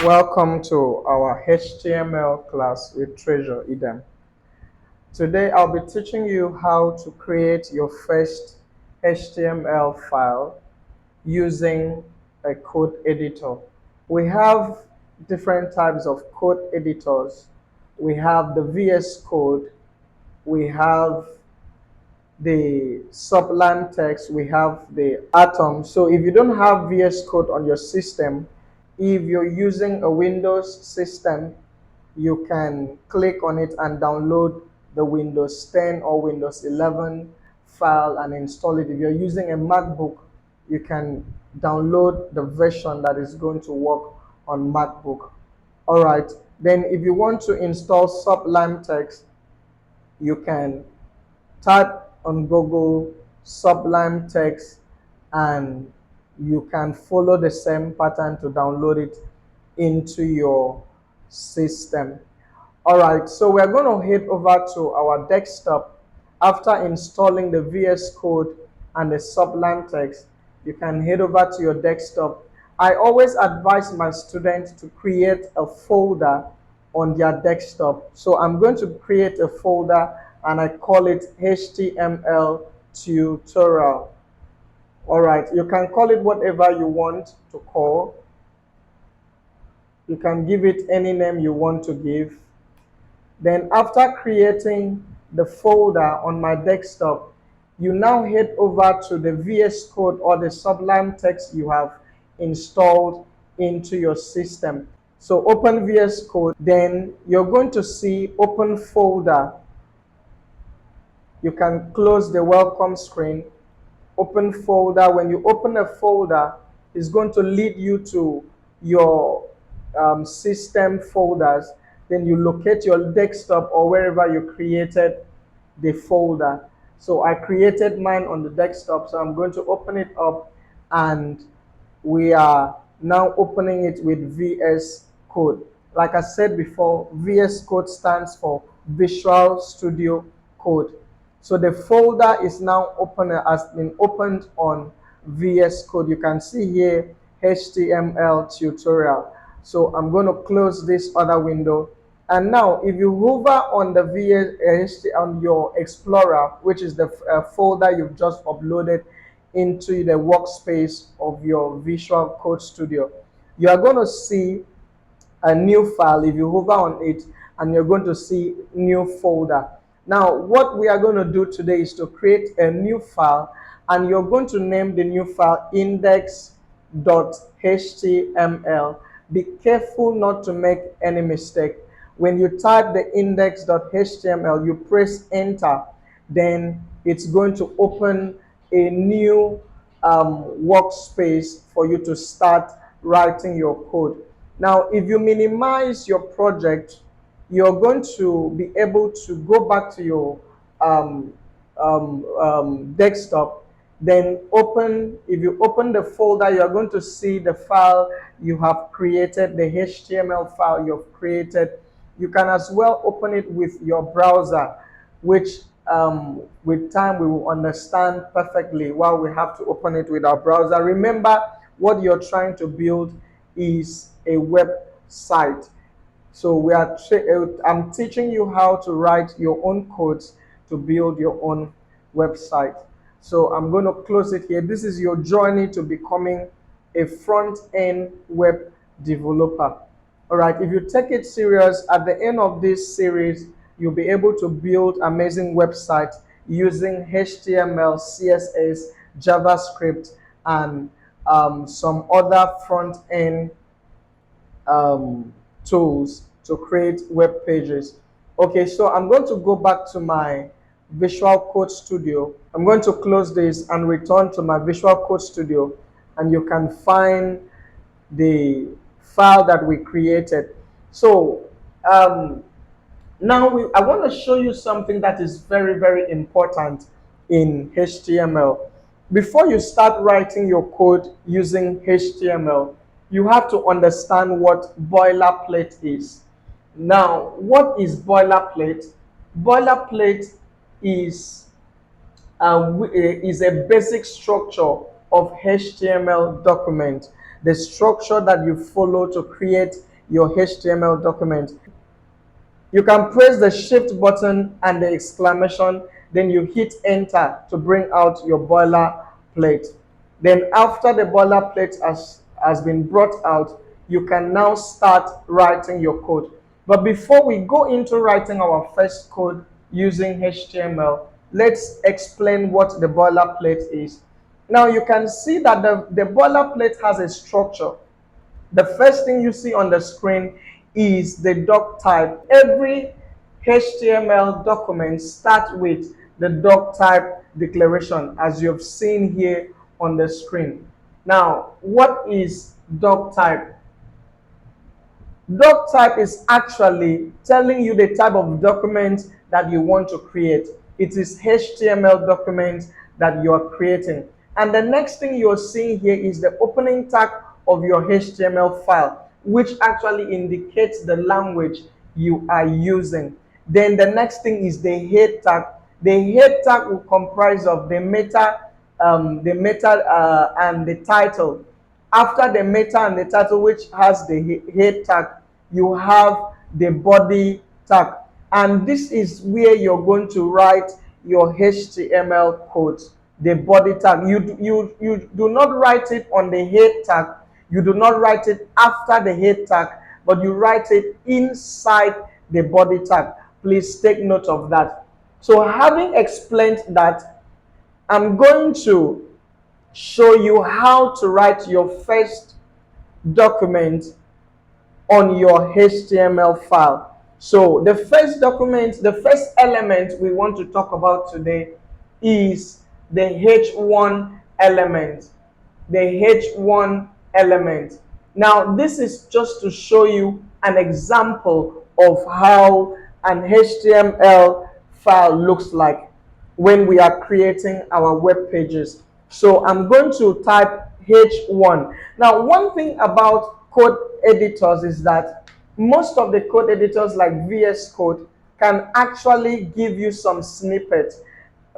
Welcome to our HTML class with Treasure Eden. Today I'll be teaching you how to create your first HTML file using a code editor. We have different types of code editors. We have the VS Code, we have the Sublime Text, we have the Atom. So if you don't have VS Code on your system, if you're using a Windows system, you can click on it and download the Windows 10 or Windows 11 file and install it. If you're using a MacBook, you can download the version that is going to work on MacBook. All right. Then if you want to install Sublime Text, you can type on Google Sublime Text and you can follow the same pattern to download it into your system. All right, so we're going to head over to our desktop. After installing the VS Code and the Sublime Text, you can head over to your desktop. I always advise my students to create a folder on their desktop. So I'm going to create a folder and I call it HTML tutorial. All right, you can call it whatever you want to call. You can give it any name you want to give. Then after creating the folder on my desktop, you now head over to the VS Code or the Sublime Text you have installed into your system. So open VS Code, then you're going to see open folder. You can close the welcome screen, open folder. When you open a folder, it's going to lead you to your system folders. Then you locate your desktop or wherever you created the folder. So I created mine on the desktop, so I'm going to open it up and we are now opening it with VS Code. Like I said before, VS Code stands for Visual Studio Code. So the folder is now open, has been opened on VS Code. You can see here HTML tutorial. So I'm going to close this other window. And now if you hover on the on your Explorer, which is the folder you've just uploaded into the workspace of your Visual Code Studio, you are going to see a new file if you hover on it, and you're going to see new folder. Now what we are going to do today is to create a new file, and you're going to name the new file index.html. Be careful not to make any mistake. When you type the index.html, you press enter, then it's going to open a new workspace for you to start writing your code. Now, if you minimize your project, you're going to be able to go back to your desktop. Then if you open the folder, you're going to see the file you have created, the HTML file you've created. You can as well open it with your browser, which with time we will understand perfectly why we have to open it with our browser. Remember, what you're trying to build is a website. So I'm teaching you how to write your own codes to build your own website. So I'm going to close it here. This is your journey to becoming a front-end web developer. All right, if you take it serious, at the end of this series, you'll be able to build amazing websites using HTML, CSS, JavaScript, and some other front-end tools to create web pages. Okay, so I'm going to go back to my Visual Code Studio. I'm going to close this and return to my Visual Code Studio, and you can find the file that we created. So now I want to show you something that is very, very important in HTML. Before you start writing your code using HTML, you have to understand what boilerplate is. Now, what is boilerplate? Boilerplate is a basic structure of HTML document, the structure that you follow to create your HTML document. You can press the shift button and the exclamation, then you hit enter to bring out your boilerplate. Then after the boilerplate has been brought out, you can now start writing your code. But before we go into writing our first code using HTML, let's explain what the boilerplate is. Now you can see that the boilerplate has a structure. The first thing you see on the screen is the doc type. Every HTML document starts with the doc type declaration, as you've seen here on the screen. Now, what is doc type? Doc type is actually telling you the type of document that you want to create. It is HTML document that you are creating. And the next thing you're seeing here is the opening tag of your HTML file, which actually indicates the language you are using. Then the next thing is the head tag. The head tag will comprise of the meta, and the title. After the meta and the title, which has the head tag, you have the body tag. And this is where you're going to write your HTML code, the body tag. You do not write it on the head tag. You do not write it after the head tag, but you write it inside the body tag. Please take note of that. So having explained that, I'm going to show you how to write your first document on your HTML file. So the first document, the first element we want to talk about today is the H1 element. The H1 element. Now this is just to show you an example of how an HTML file looks like when we are creating our web pages. So I'm going to type H1. Now, one thing about code editors is that most of the code editors like VS Code can actually give you some snippets.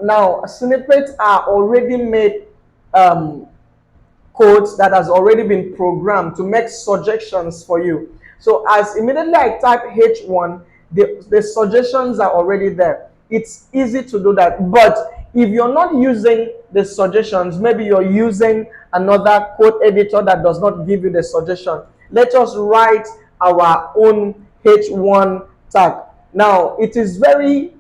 Now, snippets are already made codes that has already been programmed to make suggestions for you. So as immediately I type H1, the suggestions are already there. It's easy to do that. But if you're not using the suggestions, maybe you're using another code editor that does not give you the suggestion, let us write our own H1 tag. Now, it is very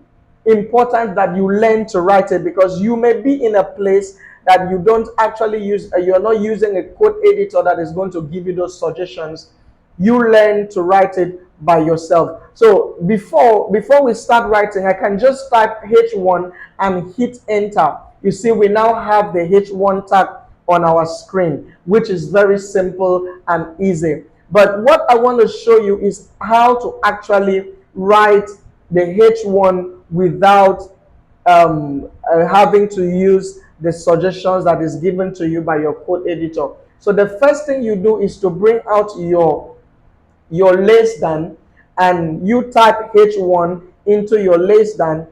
important that you learn to write it, because you may be in a place that you don't actually use, you're not using a code editor that is going to give you those suggestions. You learn to write it by yourself. So before we start writing, I can just type H1 and hit enter. You see, we now have the H1 tag on our screen, which is very simple and easy. But what I want to show you is how to actually write the H1 without having to use the suggestions that is given to you by your code editor. So the first thing you do is to bring out your less than, and you type H1 into your less than,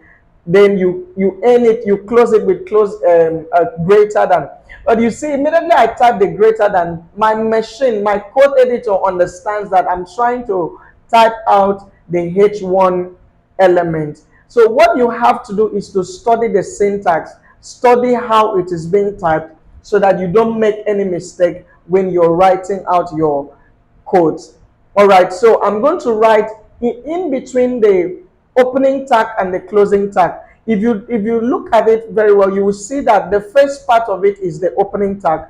then you end it, you close it with greater than. But you see, immediately I type the greater than, my machine, my code editor understands that I'm trying to type out the H1 element. So what you have to do is to study the syntax, study how it is being typed, so that you don't make any mistake when you're writing out your codes. All right, so I'm going to write in between the opening tag and the closing tag. If you look at it very well, you will see that the first part of it is the opening tag,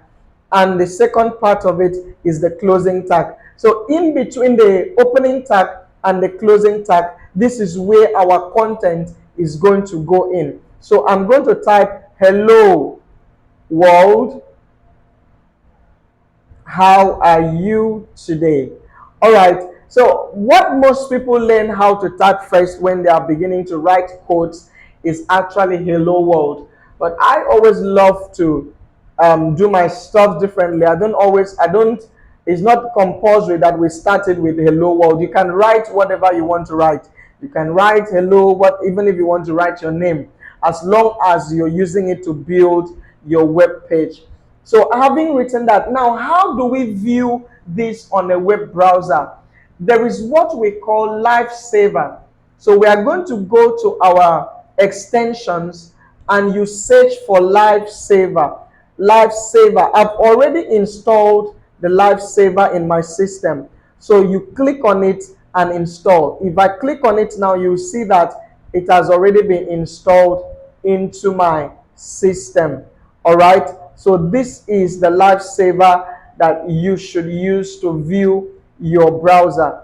and the second part of it is the closing tag. So in between the opening tag and the closing tag, this is where our content is going to go in. So I'm going to type hello world, how are you today? All right, so what most people learn how to type first when they are beginning to write codes is actually hello world. But I always love to do my stuff differently. It's not compulsory that we started with hello world. You can write whatever you want to write. You can write hello, even if you want to write your name, as long as you're using it to build your web page. So having written that, now how do we view this on a web browser? There is what we call Lifesaver. So we are going to go to our extensions and you search for Lifesaver. Lifesaver. I've already installed the Lifesaver in my system. So you click on it and install. If I click on it now, you see that it has already been installed into my system. All right. So this is the Lifesaver that you should use to view your browser.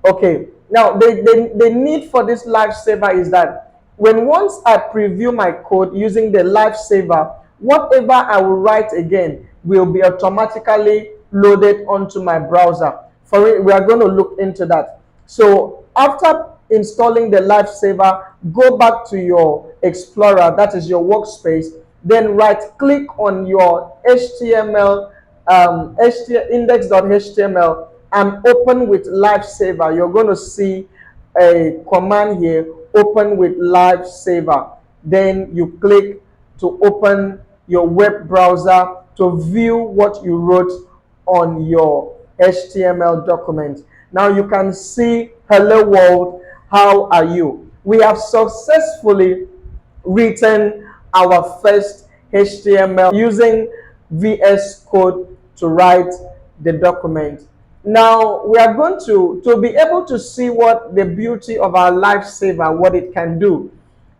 Okay, now the need for this Lifesaver is that when once I preview my code using the Lifesaver, whatever I will write again will be automatically loaded onto my browser. For it, we are going to look into that. So after installing the Lifesaver, go back to your Explorer, that is your workspace, then right click on your HTML, index.html, and open with Lifesaver. You're going to see a command here, open with Lifesaver. Then you click to open your web browser to view what you wrote on your HTML document. Now you can see, hello world, how are you? We have successfully written our first HTML using VS Code to write the document. Now we are going to be able to see what the beauty of our Lifesaver, what it can do.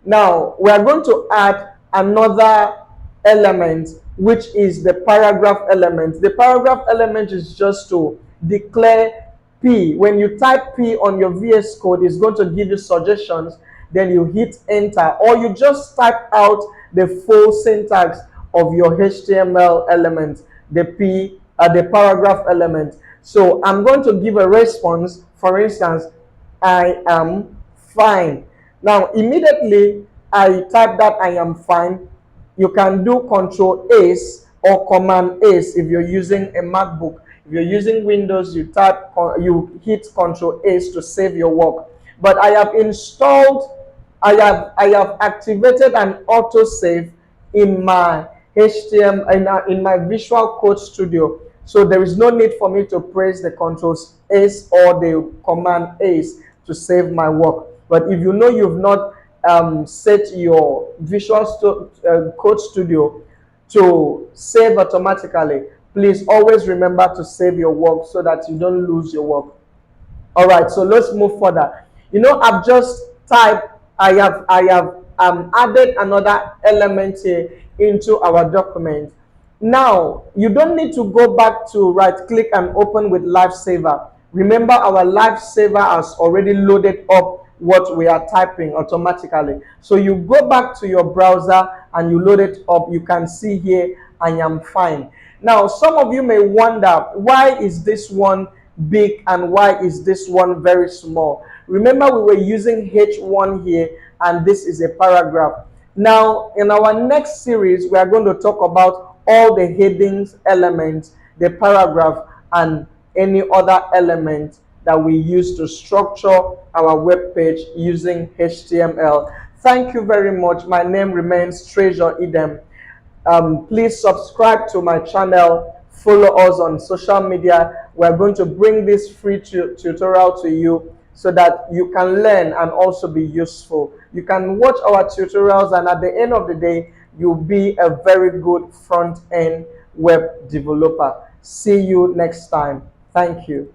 Now we are going to add another element, which is the paragraph element. The paragraph element is just to declare P. When you type P on your VS Code, it's going to give you suggestions. Then you hit enter, or you just type out the full syntax of your HTML element, the paragraph element. So I'm going to give a response. For instance, I am fine. Now immediately I type that I am fine. You can do Control Ace or Command Ace if you're using a MacBook. If you're using Windows, you hit Control Ace to save your work. But I have installed, I have activated an autosave in my HTML in my Visual Code Studio. So there is no need for me to press the Control Ace or the Command Ace to save my work. But if you know you've not set your Code Studio to save automatically, please always remember to save your work so that you don't lose your work. All right, so let's move further. You know, I've just typed, I have added another element here into our document. Now, you don't need to go back to right click and open with Lifesaver. Remember, our Lifesaver has already loaded up what we are typing automatically. So you go back to your browser and you load it up. You can see here, I am fine. Now, some of you may wonder, why is this one big and why is this one very small? Remember, we were using H1 here, and this is a paragraph. Now, in our next series, we are going to talk about all the headings elements, the paragraph, and any other element that we use to structure our web page using HTML. Thank you very much. My name remains Treasure Idem. Please subscribe to my channel, follow us on social media. We're going to bring this free tutorial to you so that you can learn and also be useful. You can watch our tutorials, and at the end of the day, you'll be a very good front-end web developer. See you next time. Thank you.